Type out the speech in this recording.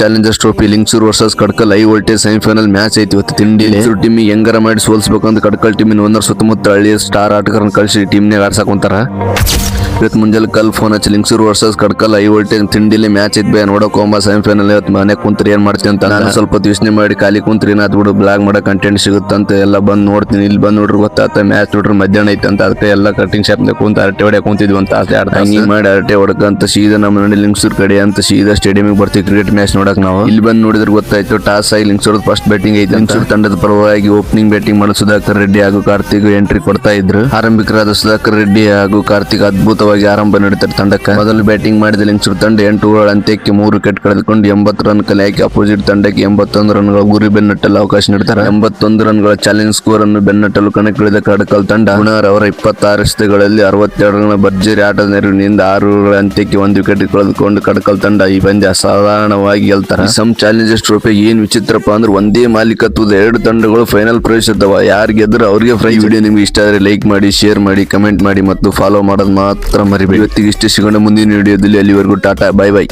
Challengers trophy Lingsugur versus Kadkal high voltage semifinal match ಐತಿ ಇವತ್ತು ತಿಂಡಿ. ಲಿಂಕ್ಸೂರ್ ಟೀಮ್ ಹೆಂಗಾರ ಮಾಡಿ ಸೋಲ್ಸ್ಬೇಕು ಅಂತ ಕಡ್ಕಲ್ ಟೀಮಿನ ಒಂದರ ಸುತ್ತಮುತ್ತ ಹಳ್ಳಿಯ ಸ್ಟಾರ್ ಆಟಗಾರನ ಕಳಿಸಿ ಟೀಮ್ನಾಗ ಆಡ್ಸಕ್ ಕುಂತಾರ. ಇವತ್ತು ಮುಂಜಾನೆ ಕಲ್ ಫೋನ್ ಹಚ್ಚಿ Lingsugur versus Kadkal high voltage ತಿಂಡಿಲಿ match ಐತ್ ಬೇ ನೋಡಕ್ ಹೋಗ ಸೆಮಿಫೈನಲ್. ಇವತ್ತು ಮನೆ ಕುಂತ್ರಿ ಏನ್ ಮಾಡ್ತೀನಿ ಅಂತ ನಾನು ಸ್ವಲ್ಪ ಯೋಚನೆ ಮಾಡಿ ಖಾಲಿ ಕುಂತ್ರಿ ಏನಾದ್ ಬಿಡು ಬ್ಲಾಗ್ ಮಾಡೋ ಕಂಟೆಂಟ್ ಸಿಗುತ್ತಂತ ಎಲ್ಲ ಬಂದ್ ನೋಡ್ತೀನಿ. ಇಲ್ಲಿ ಬಂದ್ ನೋಡ್ರಿ ಗೊತ್ತಾತ ಮ್ಯಾಚ್ ನೋಡ್ರಿ ಮಧ್ಯಾಹ್ನ ಐತೆ ಅಂತ. ಅದಕ್ಕೆ ಎಲ್ಲ ಕಟಿಂಗ್ ಶಾಪ್ ಕುಂತ ಅರಟೆ ಹೊಡೆ ಕುಂತಿದ್ವಿ ಅಂತ ಹಂಗಿ ಮಾಡಿ ಅರಟೆ ಹೊಡಕಂತ ಸೀದಾ ನಮ್ಮ ನೋಡಿ ಲಿಂಕ್ಸೂರ್ ಕಡೆ ಅಂತ ಸೀದಾ ಸ್ಟೇಡಿಯಂ ಬರ್ತೀವಿ ಕ್ರಿಕೆಟ್ ಮ್ಯಾಚ್ ನೋಡಕ್. ನಾವು ಇಲ್ಲಿ ಬಂದ್ ನೋಡಿದ್ರೆ ಗೊತ್ತಾಯ್ತು ಟಾಸ್ ಆಗಿ ಲಿಂಕ್ಸೂರ್ ಫಸ್ಟ್ ಬ್ಯಾಟಿಂಗ್ ಐತೆ. ಲಿಂಕ್ಸೂರ್ ತಂಡದ ಪರವಾಗಿ ಓಪನಿಂಗ್ ಬ್ಯಾಟಿಂಗ್ ಮಾಡೋ ಸುಧಾಕರ್ ರೆಡ್ಡಿ ಹಾಗೂ ಕಾರ್ತಿಕ್ ಎಂಟ್ರಿ ಕೊಡ್ತಾ ಇದ್ರು. ಆರಂಭಿಕರಾದ ಸುಧಾಕರ್ ರೆಡ್ಡಿ ಹಾಗೂ ಕಾರ್ತಿಕ್ ಅದ್ಭುತವಾಗಿ ಆರಂಭ ನೀಡುತ್ತಾರೆ ತಂಡಕ್ಕೆ. ಮೊದಲು ಬ್ಯಾಟಿಂಗ್ ಮಾಡಿದ ಲಿಂಕ್ಸೂರ್ ತಂಡ 8 ಓವರ್ ಅಂತ್ಯಕ್ಕೆ 3 ವಿಕೆಟ್ ಕಳೆದುಕೊಂಡು 80 ರನ್ ಕಲೆ ಹಾಕಿ ಅಪೋಸಿಟ್ ತಂಡಕ್ಕೆ 81 ರನ್ಗಳ ಗುರಿ ಬೆನ್ನಟ್ಟಲು ಅವಕಾಶ ನೀಡುತ್ತಾರೆ. 81 ರನ್ಗಳ ಚಾಲೆಂಜ್ ಸ್ಕೋರ್ ಅನ್ನು ಬೆನ್ನಟ್ಟಲು ಕಣಕ್ಕಿಳಿದ ಕಡಕಲ್ ತಂಡ ಗುಣಾರ್ ಅವರ 26 ಎಸೆತಗಳಲ್ಲಿ 62 ರನ್ ಭರ್ಜರಿ ಆಟದ ನೆರವಿನಿಂದ 6 ಓವರ್ ಅಂತ್ಯಕ್ಕೆ 1 ವಿಕೆಟ್ ಕಳೆದುಕೊಂಡು ಕಡಕಲ್ ತಂಡ ಈ ಪಂದ್ಯ ಅಸಾಧಾರಣವಾಗಿ ಗೆಲ್ತಾರೆ. ಸಮ್ ಚಾಲೆಂಜರ್ಸ್ ಟ್ರೋಫಿ ಏನ್ ವಿಚಿತ್ರಪ್ಪ ಅಂದ್ರೆ ಒಂದೇ ಮಾಲೀಕತ್ವದ 2 ತಂಡಗಳು ಫೈನಲ್ ಪ್ರವೇಶಿಸುತ್ತವ. ಯಾರು ಗೆದ್ರು ಅವ್ರಿಗೆ ಫ್ರೈ. ವಿಡಿಯೋ ನಿಮ್ಗೆ ಇಷ್ಟ ಆದ್ರೆ ಲೈಕ್ ಮಾಡಿ, ಶೇರ್ ಮಾಡಿ, ಕಮೆಂಟ್ ಮಾಡಿ ಮತ್ತು ಫಾಲೋ ಮಾಡೋದು ಮಾತ್ರ ಮರಿಬೇಡಿ. ಇವತ್ತಿಗೆ ಇಷ್ಟೇ, ಸಿಗೋಣ ಮುಂದಿನ ವಿಡಿಯೋದಲ್ಲಿ. ಅಲ್ಲಿವರೆಗೂ ಟಾಟಾ, ಬೈ ಬೈ.